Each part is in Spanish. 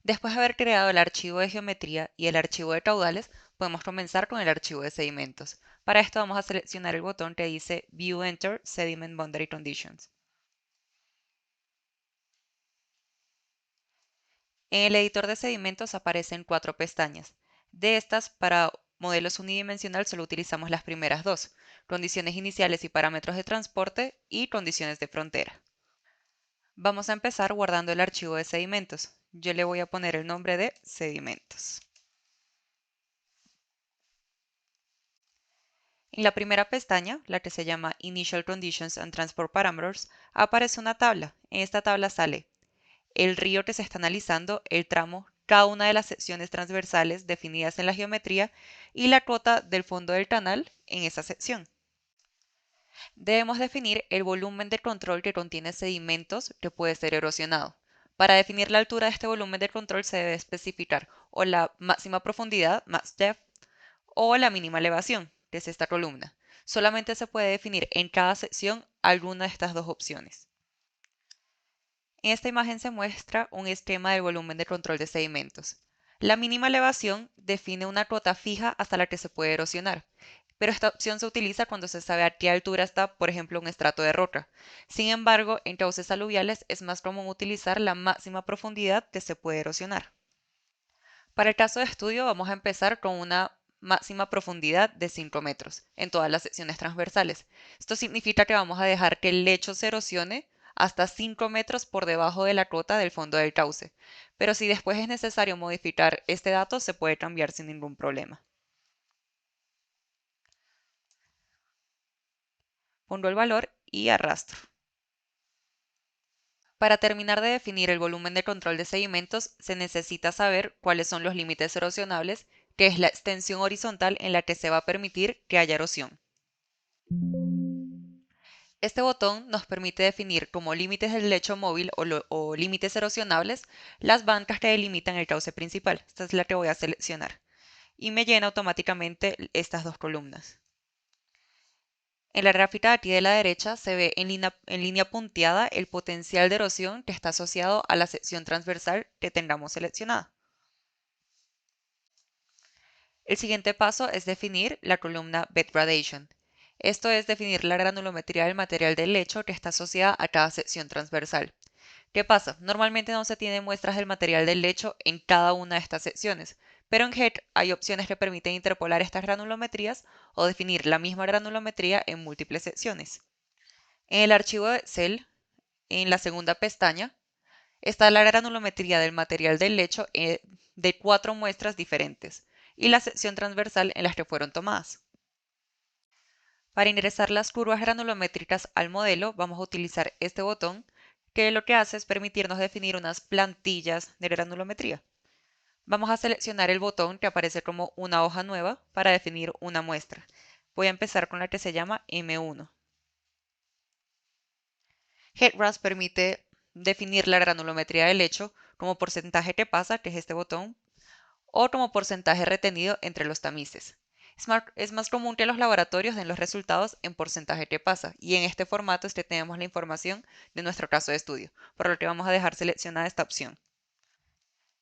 Después de haber creado el archivo de geometría y el archivo de caudales, podemos comenzar con el archivo de sedimentos. Para esto vamos a seleccionar el botón que dice View Enter Sediment Boundary Conditions. En el editor de sedimentos aparecen 4 pestañas. De estas, para modelos unidimensional solo utilizamos las primeras dos: condiciones iniciales y parámetros de transporte y condiciones de frontera. Vamos a empezar guardando el archivo de sedimentos. Yo le voy a poner el nombre de sedimentos. En la primera pestaña, la que se llama Initial Conditions and Transport Parameters, aparece una tabla. En esta tabla sale el río que se está analizando, el tramo, cada una de las secciones transversales definidas en la geometría y la cuota del fondo del canal en esa sección. Debemos definir el volumen de control que contiene sedimentos que puede ser erosionado. Para definir la altura de este volumen de control se debe especificar o la máxima profundidad, max depth, o la mínima elevación, que es esta columna. Solamente se puede definir en cada sección alguna de estas dos opciones. En esta imagen se muestra un esquema del volumen de control de sedimentos. La mínima elevación define una cuota fija hasta la que se puede erosionar, pero esta opción se utiliza cuando se sabe a qué altura está, por ejemplo, un estrato de roca. Sin embargo, en cauces aluviales es más común utilizar la máxima profundidad que se puede erosionar. Para el caso de estudio vamos a empezar con una máxima profundidad de 5 metros en todas las secciones transversales. Esto significa que vamos a dejar que el lecho se erosione hasta 5 metros por debajo de la cota del fondo del cauce. Pero si después es necesario modificar este dato, se puede cambiar sin ningún problema. Pongo el valor y arrastro. Para terminar de definir el volumen de control de sedimentos, se necesita saber cuáles son los límites erosionables, que es la extensión horizontal en la que se va a permitir que haya erosión. Este botón nos permite definir como límites del lecho móvil o límites erosionables las bancas que delimitan el cauce principal. Esta es la que voy a seleccionar. Y me llena automáticamente estas dos columnas. En la gráfica de aquí de la derecha se ve en línea punteada el potencial de erosión que está asociado a la sección transversal que tengamos seleccionada. El siguiente paso es definir la columna Bed Gradation. Esto es definir la granulometría del material del lecho que está asociada a cada sección transversal. ¿Qué pasa? Normalmente no se tienen muestras del material del lecho en cada una de estas secciones, pero en HEC hay opciones que permiten interpolar estas granulometrías o definir la misma granulometría en múltiples secciones. En el archivo de Excel, en la segunda pestaña, está la granulometría del material del lecho de 4 muestras diferentes y la sección transversal en las que fueron tomadas. Para ingresar las curvas granulométricas al modelo, vamos a utilizar este botón, que lo que hace es permitirnos definir unas plantillas de granulometría. Vamos a seleccionar el botón que aparece como una hoja nueva para definir una muestra. Voy a empezar con la que se llama M1. HeadRAS permite definir la granulometría del lecho como porcentaje que pasa, que es este botón, o como porcentaje retenido entre los tamices. Es más común que los laboratorios den los resultados en porcentaje que pasa, y en este formato es que tenemos la información de nuestro caso de estudio, por lo que vamos a dejar seleccionada esta opción.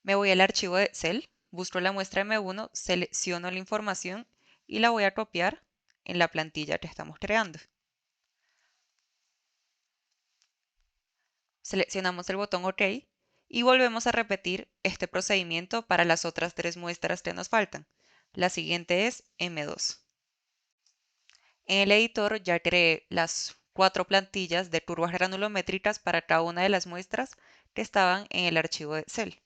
Me voy al archivo de Excel, busco la muestra M1, selecciono la información y la voy a copiar en la plantilla que estamos creando. Seleccionamos el botón OK y volvemos a repetir este procedimiento para las otras 3 muestras que nos faltan. La siguiente es M2. En el editor ya creé las 4 plantillas de curvas granulométricas para cada una de las muestras que estaban en el archivo de Excel.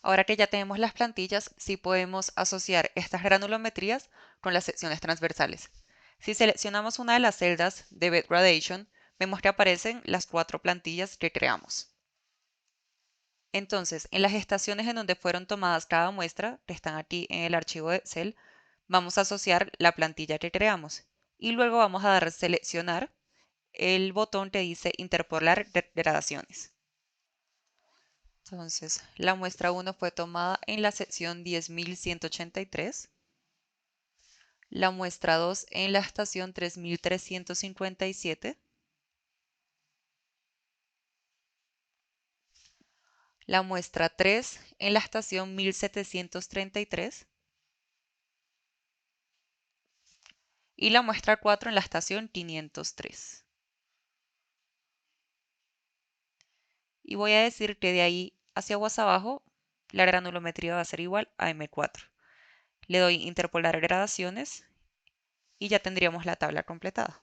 Ahora que ya tenemos las plantillas, sí podemos asociar estas granulometrías con las secciones transversales. Si seleccionamos una de las celdas de Bed Gradation, vemos que aparecen las 4 plantillas que creamos. Entonces, en las estaciones en donde fueron tomadas cada muestra, que están aquí en el archivo de Excel, vamos a asociar la plantilla que creamos y luego vamos a dar a seleccionar el botón que dice interpolar gradaciones. Entonces, la muestra 1 fue tomada en la sección 10.183, la muestra 2 en la estación 3.357, la muestra 3 en la estación 1733 y la muestra 4 en la estación 503. Y voy a decir que de ahí hacia aguas abajo la granulometría va a ser igual a M4. Le doy interpolar gradaciones y ya tendríamos la tabla completada.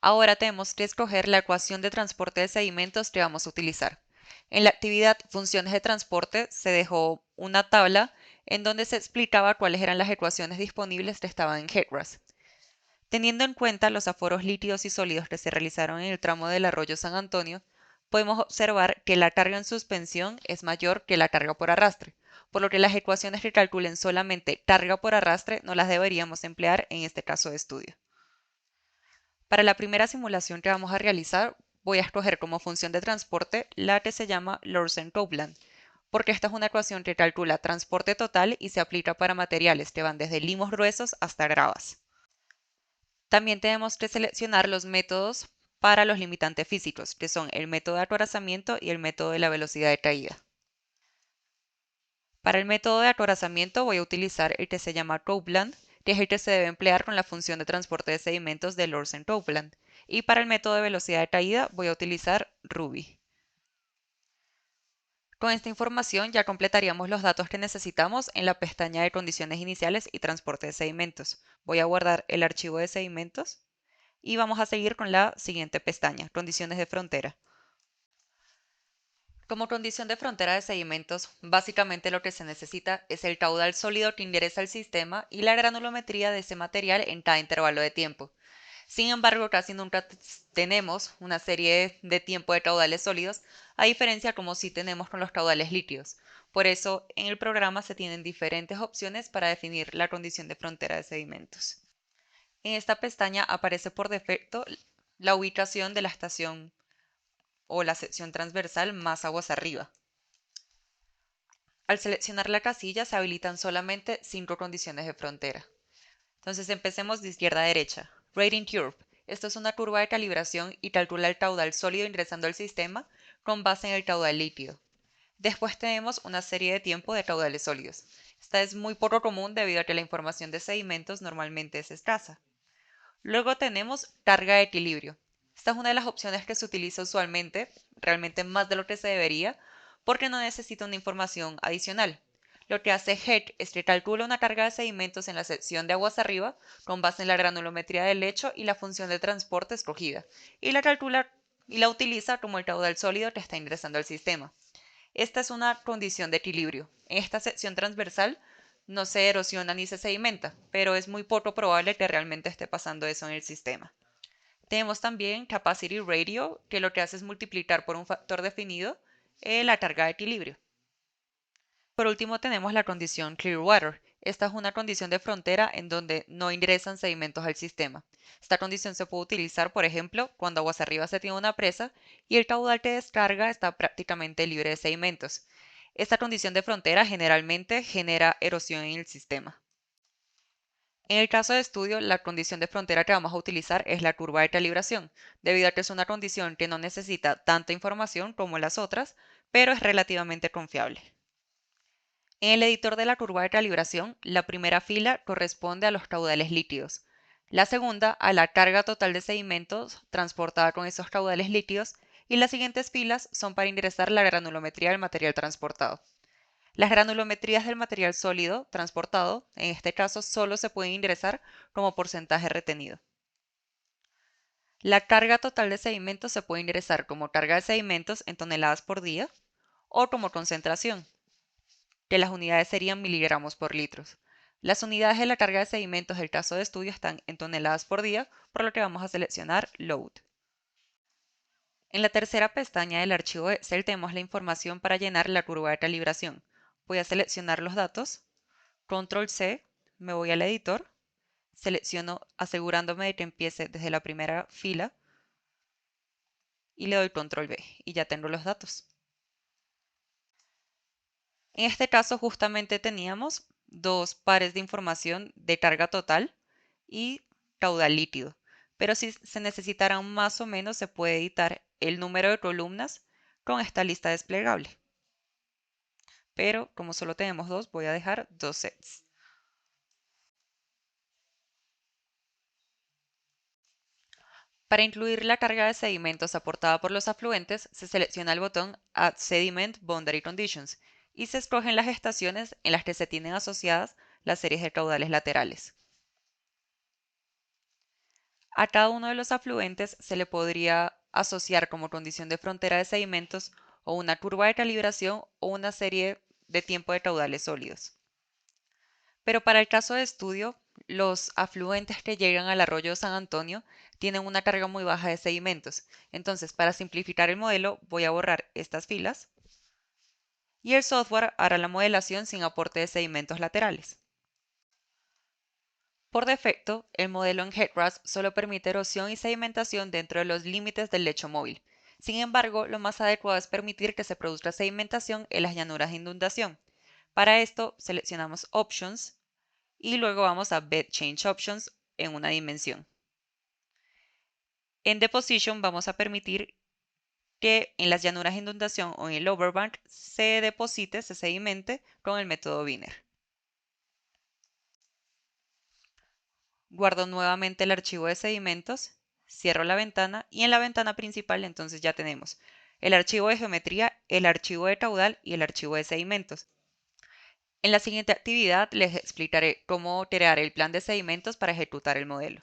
Ahora tenemos que escoger la ecuación de transporte de sedimentos que vamos a utilizar. En la actividad Funciones de transporte se dejó una tabla en donde se explicaba cuáles eran las ecuaciones disponibles que estaban en HEC-RAS. Teniendo en cuenta los aforos líquidos y sólidos que se realizaron en el tramo del arroyo San Antonio, podemos observar que la carga en suspensión es mayor que la carga por arrastre, por lo que las ecuaciones que calculen solamente carga por arrastre no las deberíamos emplear en este caso de estudio. Para la primera simulación que vamos a realizar, voy a escoger como función de transporte la que se llama Lorentz-Copeland, porque esta es una ecuación que calcula transporte total y se aplica para materiales que van desde limos gruesos hasta gravas. También tenemos que seleccionar los métodos para los limitantes físicos, que son el método de acorazamiento y el método de la velocidad de caída. Para el método de acorazamiento voy a utilizar el que se llama Copeland, que es el que se debe emplear con la función de transporte de sedimentos de Lorentz-Copeland. Y para el método de velocidad de caída voy a utilizar Ruby. Con esta información ya completaríamos los datos que necesitamos en la pestaña de condiciones iniciales y transporte de sedimentos. Voy a guardar el archivo de sedimentos y vamos a seguir con la siguiente pestaña, condiciones de frontera. Como condición de frontera de sedimentos, básicamente lo que se necesita es el caudal sólido que ingresa al sistema y la granulometría de ese material en cada intervalo de tiempo. Sin embargo, casi nunca tenemos una serie de tiempo de caudales sólidos, a diferencia como sí tenemos con los caudales líquidos. Por eso, en el programa se tienen diferentes opciones para definir la condición de frontera de sedimentos. En esta pestaña aparece por defecto la ubicación de la estación o la sección transversal más aguas arriba. Al seleccionar la casilla se habilitan solamente 5 condiciones de frontera. Entonces empecemos de izquierda a derecha. Rating Curve. Esto es una curva de calibración y calcula el caudal sólido ingresando al sistema con base en el caudal líquido. Después tenemos una serie de tiempo de caudales sólidos. Esta es muy poco común debido a que la información de sedimentos normalmente es escasa. Luego tenemos carga de equilibrio. Esta es una de las opciones que se utiliza usualmente, realmente más de lo que se debería, porque no necesita una información adicional. Lo que hace HEC es que calcula una carga de sedimentos en la sección de aguas arriba con base en la granulometría del lecho y la función de transporte escogida, y la calcula y la utiliza como el caudal sólido que está ingresando al sistema. Esta es una condición de equilibrio. En esta sección transversal no se erosiona ni se sedimenta, pero es muy poco probable que realmente esté pasando eso en el sistema. Tenemos también Capacity Radio, que lo que hace es multiplicar por un factor definido la carga de equilibrio. Por último tenemos la condición Clearwater. Esta es una condición de frontera en donde no ingresan sedimentos al sistema. Esta condición se puede utilizar, por ejemplo, cuando aguas arriba se tiene una presa y el caudal que descarga está prácticamente libre de sedimentos. Esta condición de frontera generalmente genera erosión en el sistema. En el caso de estudio, la condición de frontera que vamos a utilizar es la curva de calibración, debido a que es una condición que no necesita tanta información como las otras, pero es relativamente confiable. En el editor de la curva de calibración, la primera fila corresponde a los caudales líquidos, la segunda a la carga total de sedimentos transportada con esos caudales líquidos y las siguientes filas son para ingresar la granulometría del material transportado. Las granulometrías del material sólido transportado, en este caso, solo se pueden ingresar como porcentaje retenido. La carga total de sedimentos se puede ingresar como carga de sedimentos en toneladas por día o como concentración, que las unidades serían miligramos por litros. Las unidades de la carga de sedimentos del caso de estudio están en toneladas por día, por lo que vamos a seleccionar Load. En la tercera pestaña del archivo Excel tenemos la información para llenar la curva de calibración. Voy a seleccionar los datos, Control C, me voy al editor, selecciono asegurándome de que empiece desde la primera fila y le doy Control V y ya tengo los datos. En este caso justamente teníamos dos pares de información de carga total y caudal líquido, pero si se necesitaran más o menos se puede editar el número de columnas con esta lista desplegable. Pero como solo tenemos dos, voy a dejar dos sets. Para incluir la carga de sedimentos aportada por los afluentes, se selecciona el botón Add Sediment Boundary Conditions y se escogen las estaciones en las que se tienen asociadas las series de caudales laterales. A cada uno de los afluentes se le podría asociar como condición de frontera de sedimentos o una curva de calibración o una serie de tiempo de caudales sólidos. Pero para el caso de estudio, los afluentes que llegan al arroyo San Antonio tienen una carga muy baja de sedimentos. Entonces, para simplificar el modelo, voy a borrar estas filas y el software hará la modelación sin aporte de sedimentos laterales. Por defecto, el modelo en HeadRAS solo permite erosión y sedimentación dentro de los límites del lecho móvil. Sin embargo, lo más adecuado es permitir que se produzca sedimentación en las llanuras de inundación. Para esto, seleccionamos Options y luego vamos a Bed Change Options en una dimensión. En Deposition vamos a permitir que en las llanuras de inundación o en el overbank se deposite, se sedimente con el método Wiener. Guardo nuevamente el archivo de sedimentos, cierro la ventana y en la ventana principal entonces ya tenemos el archivo de geometría, el archivo de caudal y el archivo de sedimentos. En la siguiente actividad les explicaré cómo crear el plan de sedimentos para ejecutar el modelo.